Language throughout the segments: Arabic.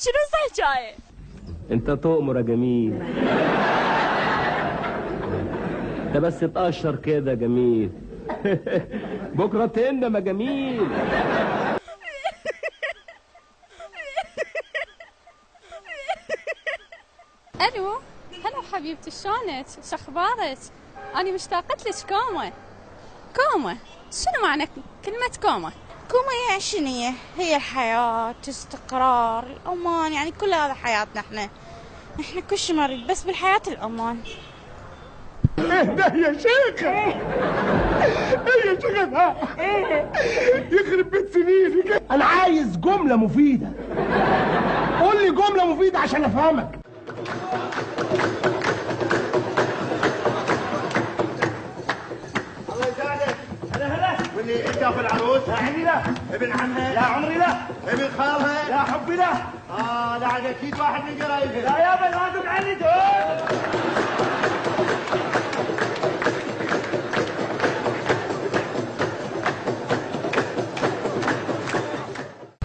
شنو الحكايه؟ انت تؤمر يا جميل. انت بس تقشر كده يا جميل. بكره تندم يا جميل. الو، هلا حبيبتي، شلونك؟ شخبارك؟ انا مشتاقت لك. كومه كومه، شنو معنى كلمه كومه؟ كوما يعني شنو هي الحياة، استقرار، الأمان، يعني كل هذا حياتنا احنا كل شيء نريد بس بالحياة الأمان. اهدى يا شيخ، ايه يا شيخ ده يخرب بيت سنينك. انا عايز جملة مفيدة، قول لي جملة مفيدة عشان افهمك. الله يساعدك. هلا واللي انت في العروس؟ لا عمي لا. ابن عمها؟ لا عمري لا. ابن خالها؟ لا حبي لا. لا عاد اكيد واحد من قرايبها. لا يابا لازم عني دول.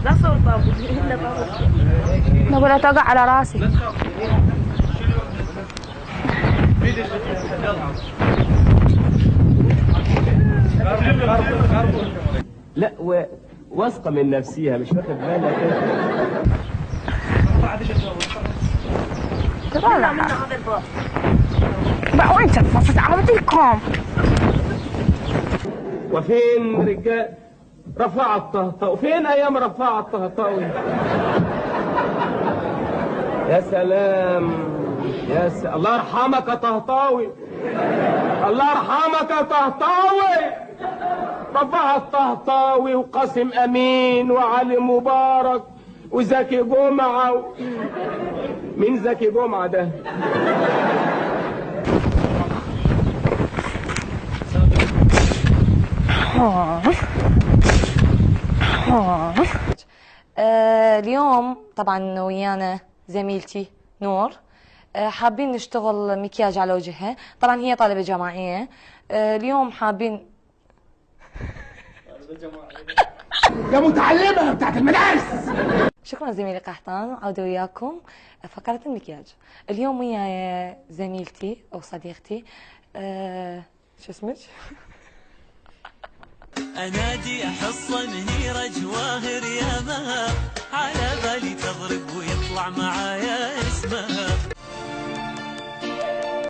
لا صور طابوت الا طابوت. نقول توقع على راسي. لا واثقه من نفسيها، مش واخد بالك تطلع من هذا الباب بقى. وين تفصص عرضيكم؟ وفين رجال رفاعة الطهطاوي؟ فين ايام رفاعة الطهطاوي؟ يا سلام الله يرحمك يا طهطاوي، الله يرحمك يا طهطاوي. رفاعة الطهطاوي وقاسم امين وعلي مبارك وزكي جمعة مين زكي جمعة ده؟ اليوم طبعا ويانا زميلتي نور، حابين نشتغل مكياج على وجهها. طبعا هي طالبة جامعية. اليوم حابين يا متعلمة بتاعت المدارس. شكرا زميلي قحطان. عودة وياكم فقرة المكياج. اليوم وياي زميلتي او صديقتي شو اسمك؟ انادي احصه منيره جواهر يا مها، على بالي تضرب ويطلع معايا اسمها.